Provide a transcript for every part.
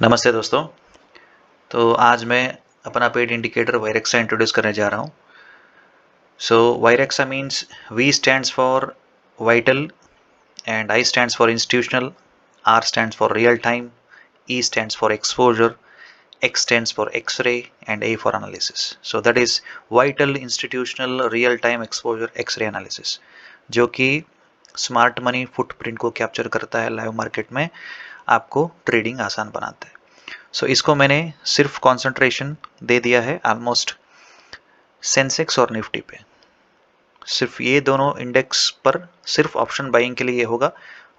नमस्ते दोस्तों। तो आज मैं अपना पेड इंडिकेटर वायरेक्सा इंट्रोड्यूस करने जा रहा हूँ। So Virexa means V stands for vital and I stands for institutional, R stands for real time, E stands for exposure, X stands for X-ray and A for analysis. So that is vital institutional real-time exposure X-ray analysis, जो कि smart money footprint को capture करता है live market में, आपको trading आसान बनाता है। सो इसको मैंने सिर्फ कंसंट्रेशन दे दिया है ऑलमोस्ट सेंसेक्स और निफ्टी पे। सिर्फ ये दोनों इंडेक्स पर सिर्फ ऑप्शन बाइंग के लिए होगा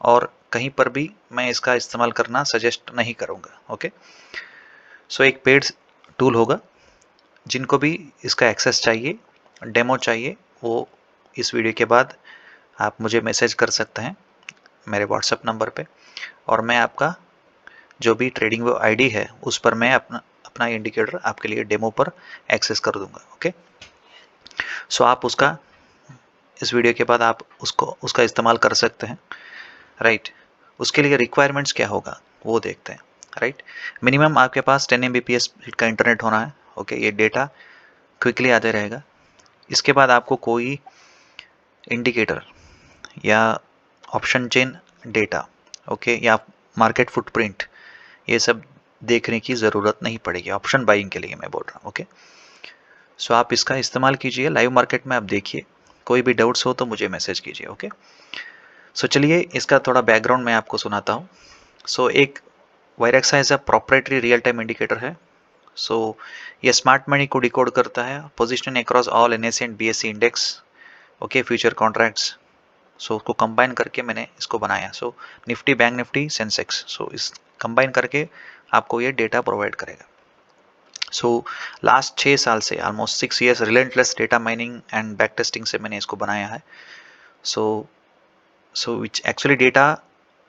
और कहीं पर भी मैं इसका इस्तेमाल करना सजेस्ट नहीं करूँगा। ओके, सो एक पेड टूल होगा। जिनको भी इसका एक्सेस चाहिए, डेमो चाहिए, वो इस वीडियो के बाद आप मुझे मैसेज कर सकते हैं मेरे व्हाट्सएप नंबर पे, और मैं आपका जो भी ट्रेडिंग वो आईडी है उस पर मैं अपना इंडिकेटर आपके लिए डेमो पर एक्सेस कर दूंगा। ओके, सो आप उसका इस वीडियो के बाद आप उसका इस्तेमाल कर सकते हैं। राइट, उसके लिए रिक्वायरमेंट्स क्या होगा वो देखते हैं। राइट, मिनिमम आपके पास 10 Mbps का इंटरनेट होना है। ओके, ये डेटा क्विकली आते रहेगा। इसके बाद आपको कोई इंडिकेटर या ऑप्शन चेन डेटा, ओके, या मार्केट फुटप्रिंट, ये सब देखने की ज़रूरत नहीं पड़ेगी ऑप्शन बाइंग के लिए, मैं बोल रहा हूँ। ओके, सो आप इसका इस्तेमाल कीजिए लाइव मार्केट में, आप देखिए। कोई भी डाउट्स हो तो मुझे मैसेज कीजिए। ओके, सो चलिए इसका थोड़ा बैकग्राउंड मैं आपको सुनाता हूँ। सो एक Virexa as a proprietary real time indicator है। सो ये स्मार्ट मनी को डिकोड करता है, position across all NSE and BSE index, okay, future contracts. So उसको कंबाइन करके मैंने इसको बनाया। So Nifty, bank Nifty, Sensex, so इस कंबाइन करके आपको ये डेटा प्रोवाइड करेगा। सो लास्ट 6 साल से, almost 6 years relentless data mining and back testing से मैंने इसको बनाया है। सो विच एक्चुअली डेटा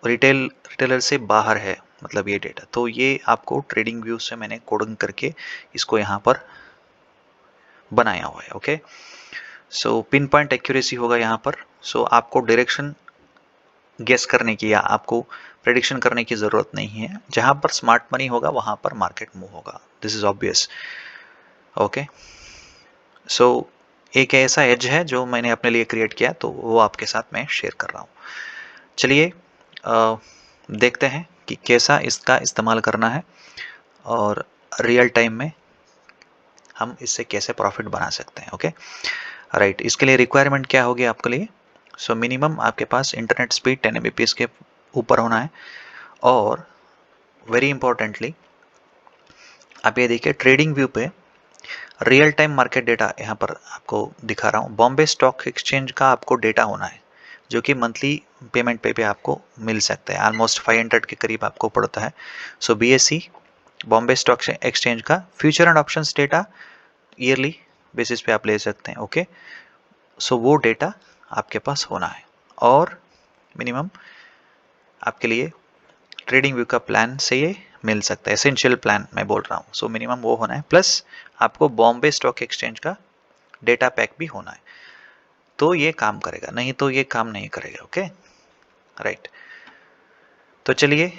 रिटेलर से बाहर है, मतलब ये डेटा। तो ये आपको ट्रेडिंग व्यू से मैंने कोडिंग करके इसको यहाँ पर बनाया हुआ है। ओके, सो पिन पॉइंट एक्यूरेसी होगा यहाँ पर। सो आपको डायरेक्शन गेस करने की या आपको प्रेडिक्शन करने की ज़रूरत नहीं है। जहाँ पर स्मार्ट मनी होगा वहाँ पर मार्केट मूव होगा, दिस इज ऑब्वियस। ओके, सो एक ऐसा एज है जो मैंने अपने लिए क्रिएट किया, तो वो आपके साथ मैं शेयर कर रहा हूँ। चलिए देखते हैं कि कैसा इसका इस्तेमाल करना है और रियल टाइम में हम इससे कैसे प्रॉफिट बना सकते हैं। ओके, राइट, इसके लिए रिक्वायरमेंट क्या होगी आपके लिए? सो मिनिमम आपके पास इंटरनेट स्पीड 10 Mbps के ऊपर होना है। और वेरी इंपॉर्टेंटली आप ये देखिए, ट्रेडिंग व्यू पे रियल टाइम मार्केट डेटा यहाँ पर आपको दिखा रहा हूँ। बॉम्बे स्टॉक एक्सचेंज का आपको डेटा होना है, जो कि मंथली पेमेंट पे आपको मिल सकता है। ऑलमोस्ट 500 के करीब आपको पड़ता है। सो BSE, बॉम्बे स्टॉक एक्सचेंज का future and options data yearly basis पे आप ले सकते हैं। ओके, सो वो डेटा आपके पास होना है। और मिनिमम आपके लिए ट्रेडिंग व्यू का प्लान से ये मिल सकता है, एसेंशियल प्लान मैं बोल रहा हूँ। सो मिनिमम वो होना है, प्लस आपको बॉम्बे स्टॉक एक्सचेंज का डेटा पैक भी होना है, तो ये काम करेगा, नहीं तो ये काम नहीं करेगा। ओके, राइट, तो चलिए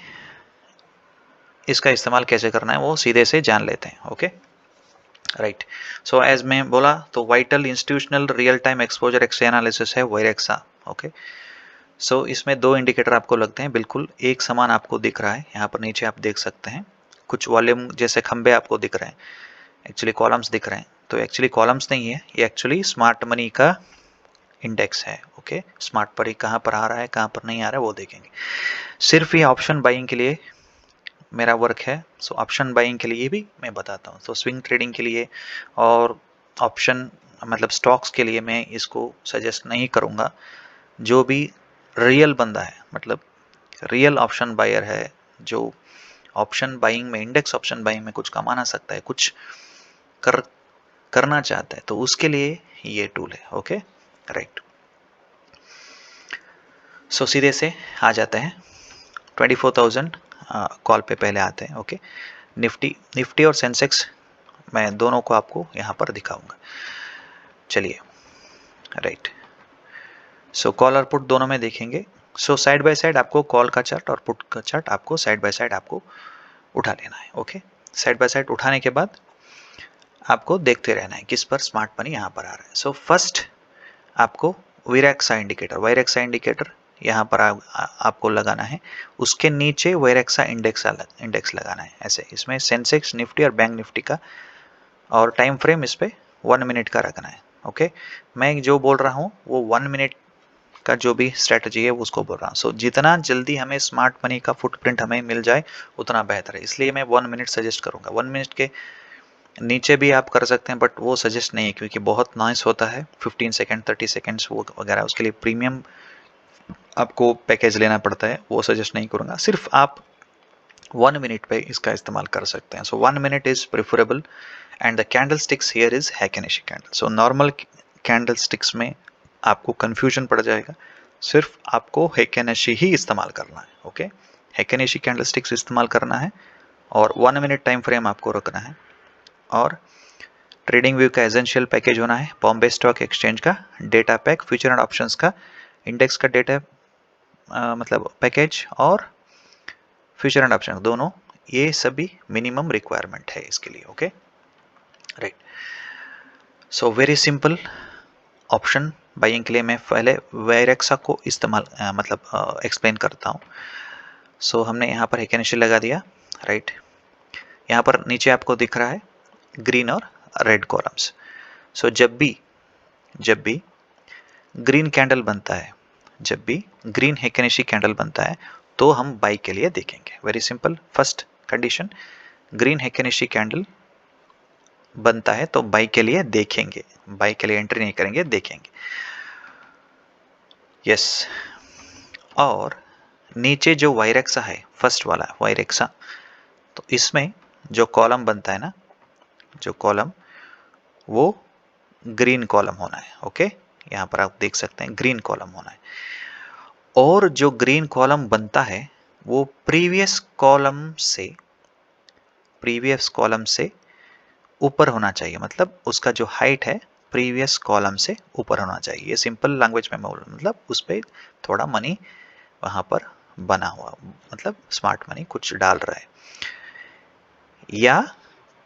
इसका इस्तेमाल कैसे करना है वो सीधे से जान लेते हैं। ओके, राइट, सो एज मैं बोला, तो vital institutional real time exposure x analysis है वायरेक्सा। ओके, सो इसमें दो इंडिकेटर आपको लगते हैं, बिल्कुल एक समान आपको दिख रहा है। यहाँ पर नीचे आप देख सकते हैं कुछ वॉल्यूम जैसे खंबे आपको दिख रहे हैं, एक्चुअली कॉलम्स दिख रहे हैं। तो एक्चुअली कॉलम्स नहीं है, ये एक्चुअली स्मार्ट मनी का इंडेक्स है। ओके, स्मार्ट मनी कहाँ पर आ रहा है, कहाँ पर नहीं आ रहा है, वो देखेंगे। सिर्फ ये ऑप्शन बाइंग के लिए मेरा वर्क है। सो ऑप्शन बाइंग के लिए भी मैं बताता हूँ। तो स्विंग ट्रेडिंग के लिए और ऑप्शन मतलब स्टॉक्स के लिए मैं इसको सजेस्ट नहीं करूँगा। जो भी रियल बंदा है, मतलब रियल ऑप्शन बायर है, जो ऑप्शन बाइंग में, इंडेक्स ऑप्शन बाइंग में कुछ कमाना सकता है, कुछ करना चाहता है, तो उसके लिए ये टूल है। ओके, राइट, सो सीधे से आ जाते हैं 24,000 कॉल पे पहले आते हैं। ओके, निफ्टी और सेंसेक्स मैं दोनों को आपको यहाँ पर दिखाऊंगा। चलिए, राइट, सो कॉल और पुट दोनों में देखेंगे। सो साइड बाय साइड आपको कॉल का चार्ट और पुट का चार्ट आपको साइड बाय साइड आपको उठा लेना है। ओके, साइड बाय साइड उठाने के बाद आपको देखते रहना है किस पर स्मार्ट मनी यहाँ पर आ रहा है। सो फर्स्ट आपको वायरेक्सा इंडिकेटर यहाँ पर आपको लगाना है, उसके नीचे वायरेक्सा इंडेक्स लगाना है ऐसे। इसमें सेंसेक्स, निफ्टी और बैंक निफ्टी का, और टाइम फ्रेम इस पे 1 मिनट का रखना है। ओके, मैं जो बोल रहा हूँ वो 1 मिनट का जो भी स्ट्रेटजी है उसको बोल रहा हूँ। सो जितना जल्दी हमें स्मार्ट मनी का फुटप्रिंट हमें मिल जाए उतना बेहतर है, इसलिए मैं 1 मिनट सजेस्ट करूँगा। 1 मिनट के नीचे भी आप कर सकते हैं बट वो सजेस्ट नहीं है क्योंकि बहुत नॉइस होता है। 15 सेकेंड 30 सेकेंड्स वो वगैरह, उसके लिए प्रीमियम आपको पैकेज लेना पड़ता है, वो सजेस्ट नहीं करूँगा। सिर्फ आप 1 मिनट पे इसका इस्तेमाल कर सकते हैं। So 1 minute is preferable and the candle sticks here is heikin ashi candle. So normal candle sticks में आपको कंफ्यूजन पड़ जाएगा, सिर्फ आपको हैकेनेशी ही इस्तेमाल करना है। ओके, हैकेनेशी कैंडल स्टिक्स इस्तेमाल करना है और 1 मिनट टाइम फ्रेम आपको रखना है। और ट्रेडिंग व्यू का एसेंशियल पैकेज होना है, बॉम्बे स्टॉक एक्सचेंज का data pack, future and options का इंडेक्स का डेटा मतलब पैकेज, और फ्यूचर एंड ऑप्शन दोनों, ये सभी मिनिमम रिक्वायरमेंट है इसके लिए। Okay, right. So very simple option buying के लिए मैं पहले वायरेक्सा को इस्तेमाल मतलब एक्सप्लेन करता हूँ। सो हमने यहाँ पर हैकेनेशी लगा दिया, राइट। यहाँ पर नीचे आपको दिख रहा है ग्रीन और रेड कॉलम्स। सो जब भी ग्रीन कैंडल बनता है, जब भी ग्रीन हैकेनेशी कैंडल बनता है तो हम बाई के लिए देखेंगे। Very simple, first condition, green heikin ashi candle बनता है तो बाई के लिए देखेंगे, बाई के लिए एंट्री नहीं करेंगे, देखेंगे। यस, और नीचे जो वायरेक्सा है, फर्स्ट वाला वायरेक्सा, तो इसमें जो कॉलम बनता है ना, जो कॉलम, वो ग्रीन कॉलम होना है। ओके, यहाँ पर आप देख सकते हैं ग्रीन कॉलम होना है। और जो ग्रीन कॉलम बनता है वो प्रीवियस कॉलम से ऊपर होना चाहिए, मतलब उसका जो हाइट है प्रीवियस कॉलम से ऊपर होना चाहिए। ये सिंपल लैंग्वेज में मतलब उस पर थोड़ा मनी वहां पर बना हुआ, मतलब स्मार्ट मनी कुछ डाल रहा है, या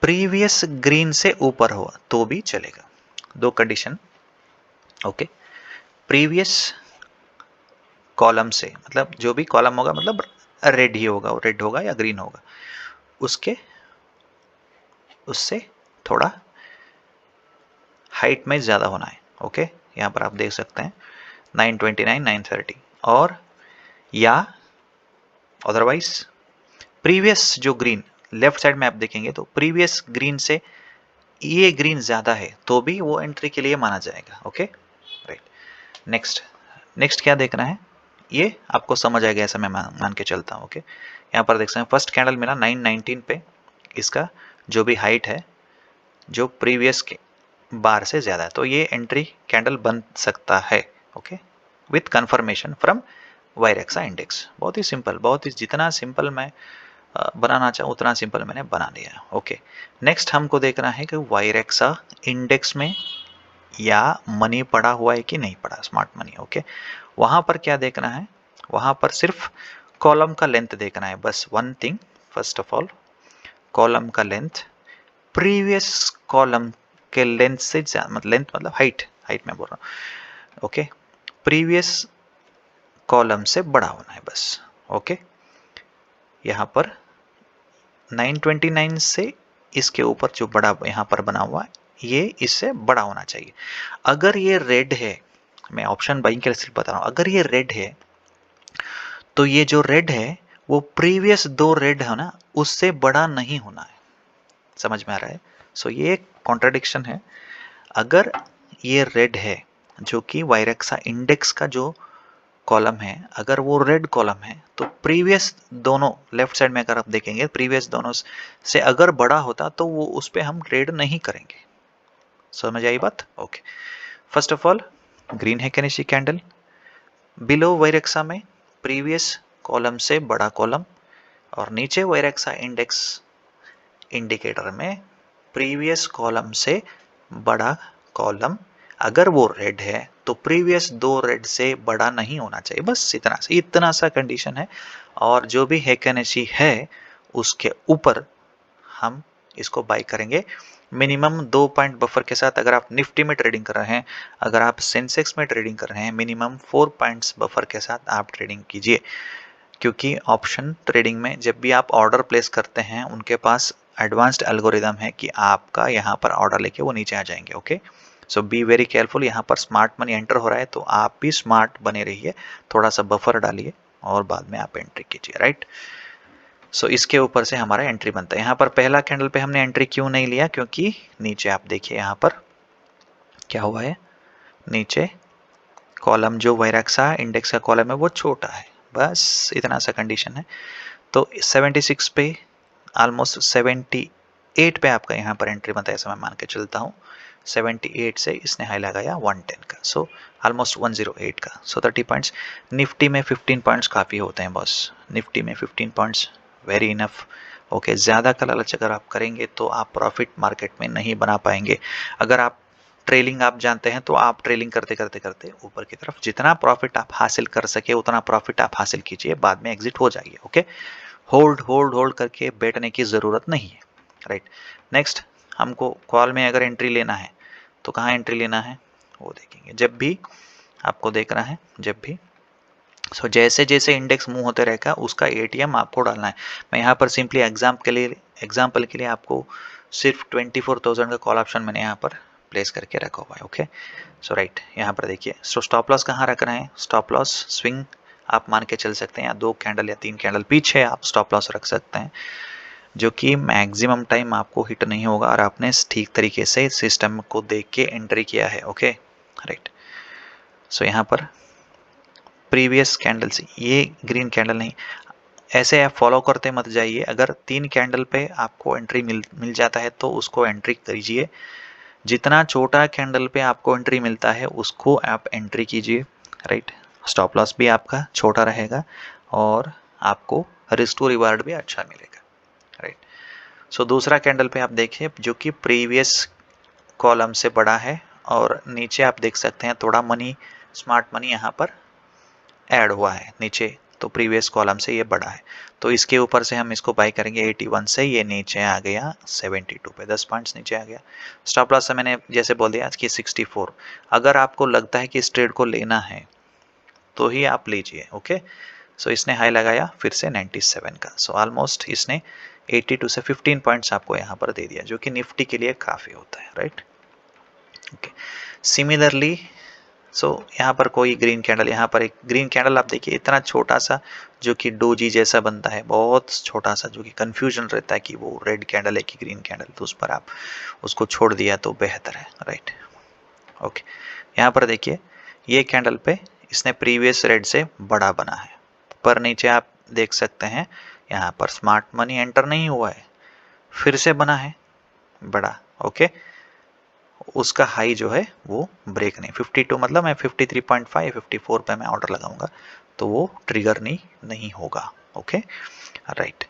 प्रीवियस ग्रीन से ऊपर हो तो भी चलेगा। दो कंडीशन। ओके, प्रीवियस कॉलम से मतलब जो भी कॉलम होगा, मतलब रेड ही होगा, रेड होगा या ग्रीन होगा, उससे थोड़ा हाइट में ज़्यादा होना है। ओके, यहाँ पर आप देख सकते हैं 929, 930, और या अदरवाइज प्रीवियस जो ग्रीन लेफ्ट साइड में आप देखेंगे तो प्रीवियस ग्रीन से ये ग्रीन ज़्यादा है तो भी वो एंट्री के लिए माना जाएगा। Okay, right. नेक्स्ट क्या देखना है, ये आपको समझ आएगा ऐसा मैं मान के चलता हूँ। ओके, यहाँ पर देख सकते हैं फर्स्ट कैंडल मिला 919 पे, इसका जो भी हाइट है जो प्रीवियस के बार से ज़्यादा है, तो ये एंट्री कैंडल बन सकता है। Okay, with confirmation from Virexa index. बहुत ही सिंपल, बहुत ही, जितना सिंपल मैं बनाना चाहूँ उतना सिंपल मैंने बना लिया। ओके, नेक्स्ट हमको देखना है कि वायरेक्सा इंडेक्स में या मनी पड़ा हुआ है कि नहीं पड़ा, स्मार्ट मनी। ओके, वहां पर क्या देखना है, वहां पर सिर्फ कॉलम का लेंथ देखना है, बस one thing. First of all column का लेंथ प्रीवियस कॉलम के लेंथ से मतलब लेंथ मतलब हाइट में बोल रहा हूँ। ओके, प्रीवियस कॉलम से बड़ा होना है बस। ओके, यहाँ पर 929 से इसके ऊपर जो बड़ा यहाँ पर बना हुआ है ये इससे बड़ा होना चाहिए। अगर ये रेड है, मैं ऑप्शन बाइंग के लिए सिर्फ बता रहा हूँ, अगर ये रेड है तो ये जो रेड है वो प्रीवियस दो रेड है ना, उससे बड़ा नहीं होना है। समझ में आ रहा है? सो ये एक कॉन्ट्राडिक्शन है। अगर ये रेड है, जो कि वायरेक्सा इंडेक्स का जो कॉलम है, अगर वो रेड कॉलम है तो प्रीवियस दोनों लेफ्ट साइड में अगर आप देखेंगे प्रीवियस दोनों से अगर बड़ा होता तो वो उस पर हम ट्रेड नहीं करेंगे। समझ आई बात? Okay, first of all green heikin ashi candle, below Virexa में प्रीवियस कॉलम से बड़ा कॉलम, और नीचे वायरेक्सा इंडेक्स इंडिकेटर में प्रीवियस कॉलम से बड़ा कॉलम। अगर वो रेड है तो प्रीवियस दो रेड से बड़ा नहीं होना चाहिए, बस इतना सा कंडीशन है। और जो भी हैकेनेशी है उसके ऊपर हम इसको बाई करेंगे मिनिमम 2 पॉइंट बफर के साथ। अगर आप निफ्टी में ट्रेडिंग कर रहे हैं, अगर आप सेंसेक्स में ट्रेडिंग कर रहे हैं, मिनिमम 4 पॉइंट्स बफर के साथ आप ट्रेडिंग कीजिए, क्योंकि ऑप्शन ट्रेडिंग में जब भी आप ऑर्डर प्लेस करते हैं उनके पास एडवांस्ड एल्गोरिदम है कि आपका यहाँ पर ऑर्डर लेके वो नीचे आ जाएंगे। Okay, so be very careful. यहाँ पर स्मार्ट मनी एंटर हो रहा है तो आप भी स्मार्ट बने रहिए, थोड़ा सा बफर डालिए और बाद में आप एंट्री कीजिए, राइट। सो इसके ऊपर से हमारा एंट्री बनता है। यहाँ पर पहला कैंडल पे हमने एंट्री क्यों नहीं लिया, क्योंकि नीचे आप देखिए यहाँ पर क्या हुआ है, नीचे कॉलम जो वैरेक्सा इंडेक्स का कॉलम है वो छोटा है, बस इतना सा कंडीशन है। तो 76 पे ऑलमोस्ट 78 पे आपका यहाँ पर एंट्री बनता है, ऐसा मैं मान के चलता हूँ। 78 से इसने हाई लगाया 110 का, सो ऑलमोस्ट 108 का, सो 30 पॉइंट्स। निफ्टी में 15 पॉइंट्स काफ़ी होते हैं बॉस, निफ्टी में 15 पॉइंट्स वेरी इनफ। ओके, ज़्यादा का लालच अगर आप करेंगे तो आप प्रॉफिट मार्केट में नहीं बना पाएंगे। अगर आप ट्रेलिंग आप जानते हैं तो आप ट्रेलिंग करते करते करते ऊपर की तरफ जितना प्रॉफिट आप हासिल कर सके उतना प्रॉफिट आप हासिल कीजिए, बाद में एग्जिट हो जाइए। ओके, होल्ड होल्ड होल्ड करके बैठने की ज़रूरत नहीं है, राइट। नेक्स्ट, हमको कॉल में अगर एंट्री लेना है तो कहाँ एंट्री लेना है वो देखेंगे। जब भी आपको देखना है, जब भी जैसे जैसे इंडेक्स मूव होते रहेगा उसका एटीएम आपको डालना है। मैं यहाँ पर सिंपली एग्जाम्पल के लिए आपको सिर्फ 24,000 का कॉल ऑप्शन मैंने यहाँ पर प्लेस करके रखा हुआ है। ओके, सो राइट, यहाँ पर देखिए। सो स्टॉप लॉस कहाँ रखना है, स्टॉप लॉस स्विंग आप मान के चल सकते हैं, या 2 कैंडल या 3 कैंडल पीछे आप स्टॉप लॉस रख सकते हैं, जो कि मैक्सिमम टाइम आपको हिट नहीं होगा और आपने ठीक तरीके से सिस्टम को देख के एंट्री किया है। Okay, right. सो यहाँ पर प्रीवियस कैंडल से ये ग्रीन कैंडल नहीं, ऐसे आप फॉलो करते मत जाइए। अगर 3 कैंडल पे आपको एंट्री मिल जाता है तो उसको एंट्री करिए। जितना छोटा कैंडल पे आपको एंट्री मिलता है उसको आप एंट्री कीजिए, राइट। स्टॉप लॉस भी आपका छोटा रहेगा और आपको रिस्क टू रिवार्ड भी अच्छा मिलेगा, राइट। सो दूसरा कैंडल पे आप देखिए जो कि प्रीवियस कॉलम से बड़ा है और नीचे आप देख सकते हैं थोड़ा मनी, स्मार्ट मनी यहाँ पर ऐड हुआ है नीचे, तो प्रीवियस कॉलम से ये बड़ा है, तो इसके ऊपर से हम इसको बाय करेंगे 81 से, ये नीचे आ गया 72 पे, 10 पॉइंट्स नीचे आ गया। स्टॉप लॉस से मैंने जैसे बोल दिया कि 64। अगर आपको लगता है कि इस ट्रेड को लेना है तो ही आप लीजिए। ओके, सो इसने हाई लगाया फिर से 97 का, सो ऑलमोस्ट इसने 82 से 15 पॉइंट्स आपको यहाँ पर दे दिया, जो कि निफ्टी के लिए काफ़ी होता है, राइट। ओके, सिमिलरली यहाँ पर कोई ग्रीन कैंडल, यहाँ पर एक ग्रीन कैंडल आप देखिए, इतना छोटा सा जो कि डोजी जैसा बनता है, बहुत छोटा सा, जो कि कंफ्यूजन रहता है कि वो रेड कैंडल है कि ग्रीन कैंडल, तो उस पर आप उसको छोड़ दिया तो बेहतर है, राइट। ओके, यहाँ पर देखिए ये कैंडल पे इसने प्रीवियस रेड से बड़ा बना है, पर नीचे आप देख सकते हैं यहाँ पर स्मार्ट मनी एंटर नहीं हुआ है, फिर से बना है बड़ा। ओके, उसका हाई जो है वो ब्रेक नहीं, 52 मतलब मैं 53.5 54 पे मैं ऑर्डर लगाऊंगा तो वो ट्रिगर नहीं होगा। Okay, right.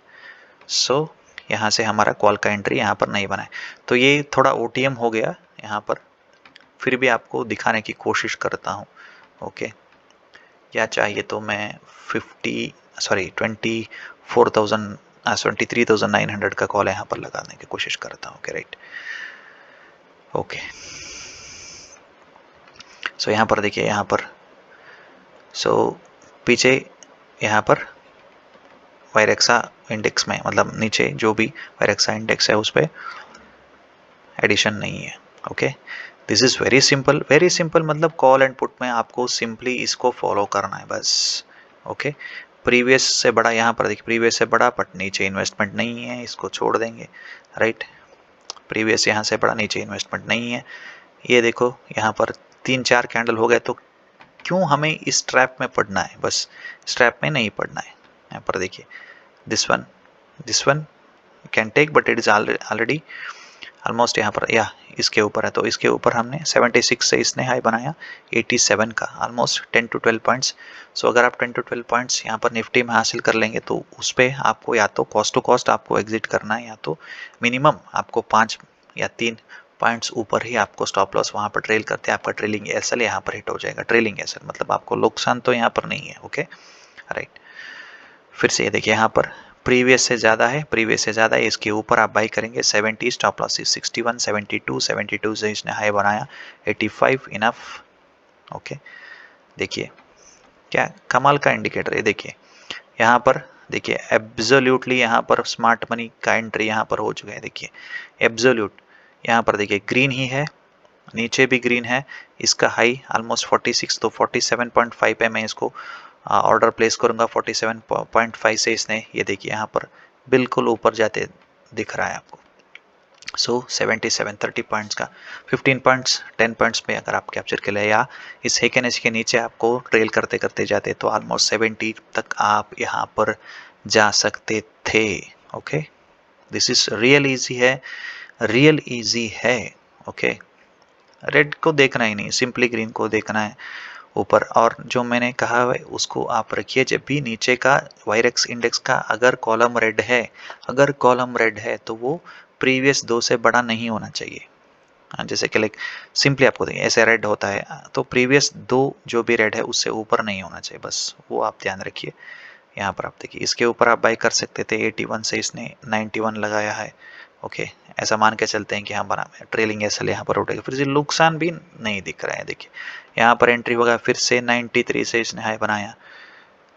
सो यहाँ से हमारा कॉल का एंट्री यहाँ पर नहीं बना है, तो ये थोड़ा ओटीएम हो गया यहाँ पर, फिर भी आपको दिखाने की कोशिश करता हूँ। ओके, या चाहिए तो मैं 23,900 का कॉल यहाँ पर लगाने की कोशिश करता हूँ। Okay, right. ओके, सो यहाँ पर देखिए, यहाँ पर पीछे यहाँ पर वायरेक्सा इंडेक्स में, मतलब नीचे जो भी वायरेक्सा इंडेक्स है उस पर एडिशन नहीं है। Okay, this is very simple, मतलब कॉल एंड पुट में आपको सिंपली इसको फॉलो करना है बस। ओके, प्रीवियस से बड़ा यहाँ पर देखिए, प्रीवियस से बड़ा बट नीचे इन्वेस्टमेंट नहीं है, इसको छोड़ देंगे, राइट। प्रीवियस यहाँ से बड़ा, नीचे इन्वेस्टमेंट नहीं है। ये देखो यहाँ पर 3-4 कैंडल हो गए, तो क्यों हमें इस ट्रैप में पड़ना है, बस इस ट्रैप में नहीं पड़ना है। यहाँ पर देखिए this one can take but it is already almost यहाँ पर, या इसके ऊपर है, तो इसके ऊपर हमने 76 से इसने हाई बनाया 87 का, ऑलमोस्ट 10 to 12 पॉइंट्स। सो अगर आप 10 to 12 पॉइंट्स यहाँ पर निफ्टी में हासिल कर लेंगे तो उस पर आपको या तो कॉस्ट टू कॉस्ट आपको एग्जिट करना है, या तो मिनिमम आपको 5 या 3 पॉइंट्स ऊपर ही आपको स्टॉप लॉस वहाँ पर ट्रेल करते हैं, आपका ट्रेलिंग एसएल यहाँ पर हिट हो जाएगा। ट्रेलिंग एसएल मतलब आपको नुकसान तो यहाँ पर नहीं है। Okay, right. फिर से ये देखिए यहाँ पर प्रीवियस से ज़्यादा है, प्रीवियस से ज़्यादा है, इसके ऊपर आप बाई करेंगे 70, स्टॉप लॉस 61, 72, 72 से इसने हाई बनाया 85, इनफ। ओके, देखिए क्या कमाल का इंडिकेटर है। देखिए यहाँ पर, देखिए एब्सोल्युटली यहाँ पर स्मार्ट मनी का एंट्री यहाँ पर हो चुका है। देखिए एब्सोल्यूट यहाँ पर देखिए ग्रीन ही है, नीचे भी ग्रीन है, इसका हाई ऑलमोस्ट 46, तो 47.5 पे मैं इसको ऑर्डर प्लेस करूंगा। 47.5 से इसने, ये देखिए यहाँ पर बिल्कुल ऊपर जाते दिख रहा है आपको। सो 77, 30 पॉइंट्स का 15 पॉइंट्स 10 पॉइंट्स में अगर आप कैप्चर के लिए, या इस हेकेनेस के नीचे आपको ट्रेल करते करते जाते तो ऑलमोस्ट 70 तक आप यहाँ पर जा सकते थे। Okay, this is real easy है, रियल ईजी है। ओके, रेड को देखना ही नहीं, सिंपली ग्रीन को देखना है ऊपर। और जो मैंने कहा है उसको आप रखिए, जब भी नीचे का वायरेक्स इंडेक्स का अगर कॉलम रेड है, अगर कॉलम रेड है तो वो प्रीवियस 2 से बड़ा नहीं होना चाहिए। जैसे कि लाइक सिंपली आपको देखिए ऐसे रेड होता है तो प्रीवियस 2 जो भी रेड है उससे ऊपर नहीं होना चाहिए, बस वो आप ध्यान रखिए। यहाँ पर आप देखिए इसके ऊपर आप बाई कर सकते थे, 81 से इसने 91 लगाया है। ओके, ऐसा मान के चलते हैं कि हाँ बना ट्रेलिंग एसएल यहाँ पर उठेगा, फिर से नुकसान भी नहीं दिख रहा है। देखिए यहाँ पर एंट्री होगा, फिर से 93 से इसने हाई बनाया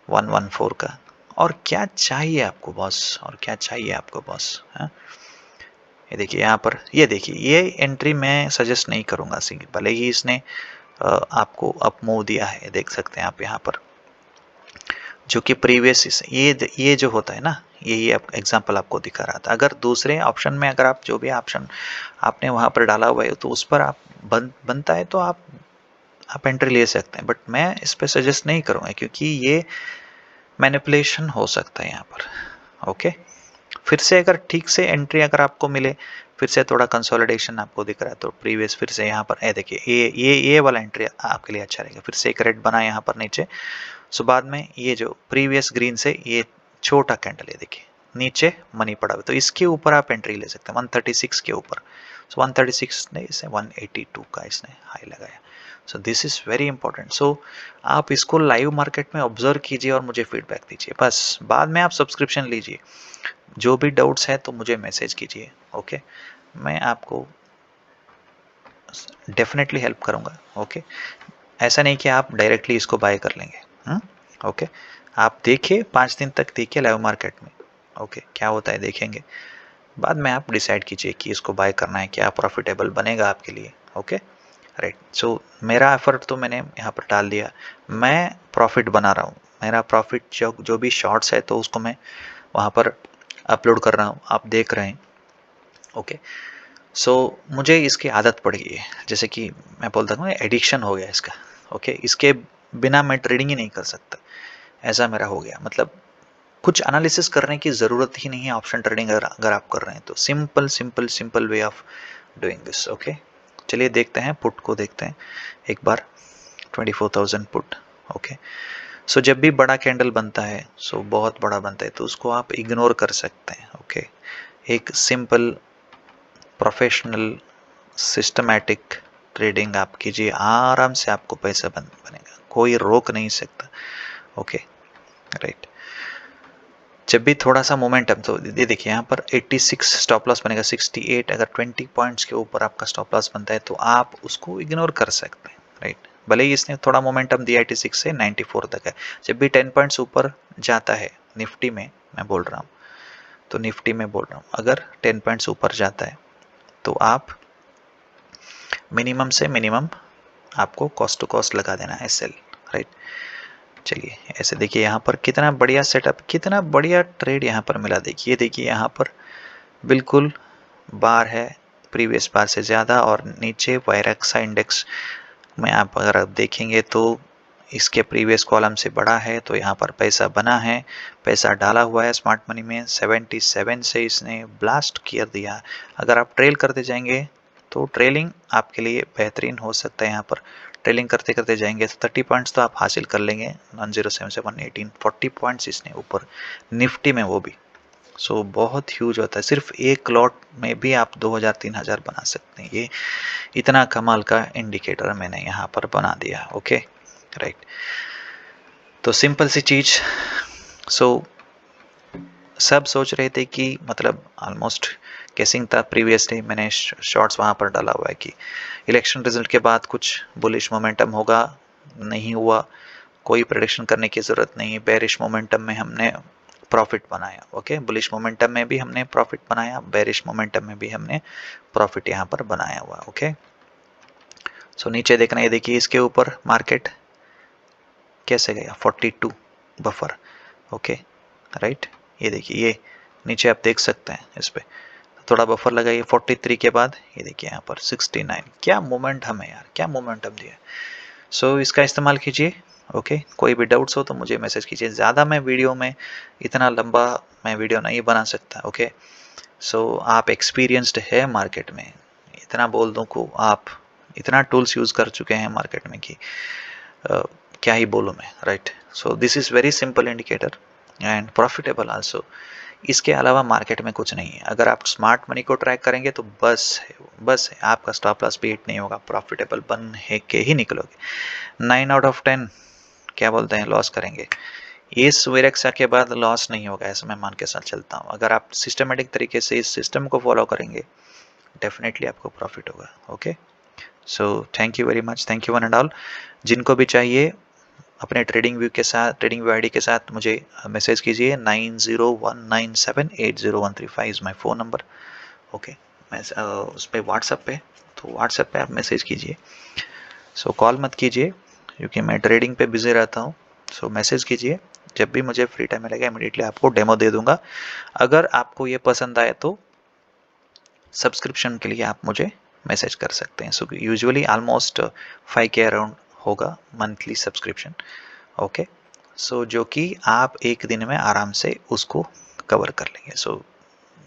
114 का। और क्या चाहिए आपको बॉस, और क्या चाहिए आपको बॉस। हाँ, ये देखिए यहाँ पर, ये देखिए ये एंट्री मैं सजेस्ट नहीं करूँगा, भले ही इसने आपको अप मूव दिया है, देख सकते हैं आप यहाँ पर, जो कि प्रीवियस ये जो होता है ना, यही एग्जांपल आपको दिखा रहा था। अगर दूसरे ऑप्शन में अगर आप जो भी ऑप्शन आपने वहाँ पर डाला हुआ है तो उस पर आप बनता है तो आप एंट्री ले सकते हैं, बट मैं इस पर सजेस्ट नहीं करूँगा क्योंकि ये मैनिपुलेशन हो सकता है यहाँ पर। ओके, फिर से अगर ठीक से एंट्री अगर आपको मिले, फिर से थोड़ा कंसोलिडेशन आपको दिख रहा है तो प्रीवियस फिर से यहाँ पर देखिए ये वाला एंट्री आपके लिए अच्छा रहेगा। फिर से एक रेड बना यहाँ पर नीचे, सो बाद में ये जो प्रीवियस ग्रीन से ये छोटा कैंडल है, देखिए नीचे मनी पड़ा हुआ, तो इसके ऊपर आप एंट्री ले सकते हैं 136 के ऊपर। सो 136 ने इसे 182 का इसने हाई लगाया। So this is very important. So आप इसको लाइव मार्केट में ऑब्जर्व कीजिए और मुझे फीडबैक दीजिए, बस बाद में आप सब्सक्रिप्शन लीजिए। जो भी डाउट्स है तो मुझे मैसेज कीजिए। ओके, मैं आपको डेफिनेटली हेल्प करूंगा। ओके, ऐसा नहीं कि आप डायरेक्टली इसको बाय कर लेंगे। ओके, आप देखिए 5 दिन तक देखिए लाइव मार्केट में। ओके, क्या होता है देखेंगे, बाद में आप डिसाइड कीजिए कि इसको बाय करना है, क्या प्रॉफिटेबल बनेगा आपके लिए। ओके राइट, सो मेरा एफर्ट तो मैंने यहाँ पर डाल दिया, मैं प्रॉफिट बना रहा हूँ। मेरा प्रॉफिट जो भी शॉर्ट्स है तो उसको मैं वहाँ पर अपलोड कर रहा हूँ, आप देख रहे हैं। ओके, सो मुझे इसकी आदत पड़ गई है, जैसे कि मैं बोलता हूँ एडिक्शन हो गया इसका। ओके, इसके बिना मैं ट्रेडिंग ही नहीं कर सकता, ऐसा मेरा हो गया। मतलब कुछ एनालिसिस करने की ज़रूरत ही नहीं है ऑप्शन ट्रेडिंग अगर आप कर रहे हैं तो। Simple simple simple way of doing this. Okay, चलिए देखते हैं पुट को, देखते हैं एक बार 24,000 पुट। ओके, सो जब भी बड़ा कैंडल बनता है, सो बहुत बड़ा बनता है, तो उसको आप इग्नोर कर सकते हैं। ओके, एक सिंपल प्रोफेशनल सिस्टमैटिक ट्रेडिंग आप कीजिए, आराम से आपको पैसा बनेगा, कोई रोक नहीं सकता। ओके राइट, जब भी थोड़ा सा मोमेंटम, तो ये देखिए यहाँ पर 86 स्टॉप लॉस बनेगा, 68, अगर 20 पॉइंट्स के ऊपर आपका स्टॉप लॉस बनता है तो आप उसको इग्नोर कर सकते हैं। राइट, भले ही इसने थोड़ा मोमेंटम दिया 86 से 94 तक है, जब भी 10 पॉइंट्स ऊपर जाता है निफ्टी में, मैं बोल रहा हूँ तो निफ्टी में बोल रहा हूँ, अगर 10 पॉइंट्स ऊपर जाता है तो आप मिनिमम से मिनिमम आपको कॉस्ट टू कॉस्ट लगा देना है सेल। राइट, चलिए ऐसे देखिए यहाँ पर कितना बढ़िया सेटअप, कितना बढ़िया ट्रेड यहाँ पर मिला। देखिए यहाँ पर बिल्कुल बार है प्रीवियस बार से ज़्यादा, और नीचे वायरेक्सा इंडेक्स में आप अगर आप देखेंगे तो इसके प्रीवियस कॉलम से बड़ा है, तो यहाँ पर पैसा बना है, पैसा डाला हुआ है स्मार्ट मनी में। 77 से इसने ब्लास्ट कर दिया। अगर आप ट्रेल करते जाएंगे तो ट्रेलिंग आपके लिए बेहतरीन हो सकता है। यहाँ पर ट्रेलिंग करते करते जाएंगे तो 30 पॉइंट्स तो आप हासिल कर लेंगे। 107 से 118, 40 पॉइंट्स इसने ऊपर निफ्टी में, वो भी सो बहुत ह्यूज होता है। सिर्फ एक लॉट में भी आप 2000-3000 बना सकते हैं। ये इतना कमाल का इंडिकेटर मैंने यहाँ पर बना दिया। ओके राइट, तो सिंपल सी चीज। सो सब सोच रहे थे कि मतलब ऑलमोस्ट गेसिंग था, प्रीवियस डे मैंने शॉर्ट्स वहाँ पर डाला हुआ है कि इलेक्शन रिजल्ट के बाद कुछ बुलिश मोमेंटम होगा, नहीं हुआ। कोई प्रेडिक्शन करने की ज़रूरत नहीं, बेरिश मोमेंटम में हमने प्रॉफिट बनाया। ओके, बुलिश मोमेंटम में भी हमने प्रॉफिट बनाया, बेरिश मोमेंटम में भी हमने प्रॉफिट यहाँ पर बनाया हुआ। ओके, सो नीचे देखना, ये देखिए इसके ऊपर मार्केट कैसे गया, 42 बफर। ओके राइट, ये देखिए ये नीचे आप देख सकते हैं, इस पे थोड़ा बफर लगाइए 43 के बाद, ये देखिए यहाँ पर 69। क्या मोमेंटम है यार, क्या मोमेंटम दिया है। सो इसका इस्तेमाल कीजिए। ओके, कोई भी डाउट्स हो तो मुझे मैसेज कीजिए। ज़्यादा मैं वीडियो में इतना लंबा मैं वीडियो नहीं बना सकता। ओके, सो आप एक्सपीरियंस्ड है मार्केट में, इतना बोल दूं को आप इतना टूल्स यूज़ कर चुके हैं मार्केट में कि क्या ही बोलूँ मैं, right. So this is very simple indicator and profitable also. इसके अलावा मार्केट में कुछ नहीं है। अगर आप स्मार्ट मनी को ट्रैक करेंगे तो बस है, बस है, आपका स्टॉप लॉस भी हिट नहीं होगा, प्रॉफिटेबल बन है के ही निकलोगे। 9 आउट ऑफ 10 क्या बोलते हैं लॉस करेंगे। इस विरेक्सा के बाद लॉस नहीं होगा, ऐसा मैं मान के साथ चलता हूँ। अगर आप सिस्टमेटिक तरीके से इस सिस्टम को फॉलो करेंगे डेफिनेटली आपको प्रॉफिट होगा। Okay, so thank you very much, thank you one and all. जिनको भी चाहिए अपने ट्रेडिंग व्यू के साथ, ट्रेडिंग व्यू आईडी के साथ मुझे मैसेज कीजिए। 9019780135 is my phone number. Okay, मैं उस पर व्हाट्सएप पे, तो व्हाट्सएप पे आप मैसेज कीजिए। सो कॉल मत कीजिए क्योंकि मैं ट्रेडिंग पे बिजी रहता हूँ। सो मैसेज कीजिए, जब भी मुझे फ्री टाइम मिलेगा इमीडिएटली आपको डेमो दे दूंगा। अगर आपको ये पसंद आए तो सब्सक्रिप्शन के लिए आप मुझे मैसेज कर सकते हैं। So usually almost 5K around होगा मंथली सब्सक्रिप्शन। ओके, सो जो कि आप एक दिन में आराम से उसको कवर कर लेंगे। सो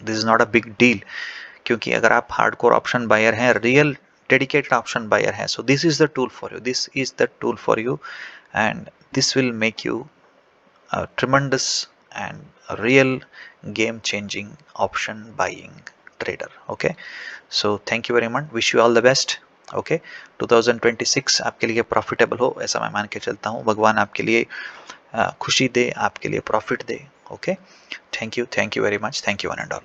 this is not a big deal, क्योंकि अगर आप हार्डकोर ऑप्शन बायर हैं, रियल डेडिकेटेड ऑप्शन बायर हैं, सो this is the tool for you, this is the tool for you and this will make you a tremendous and a real game changing option buying trader. Okay, so thank you very much, wish you all the best. Okay, 2026 आपके लिए profitable हो ऐसा मैं मान के चलता हूँ। भगवान आपके लिए खुशी दे, आपके लिए profit they. Okay, thank you very much, thank you one and all.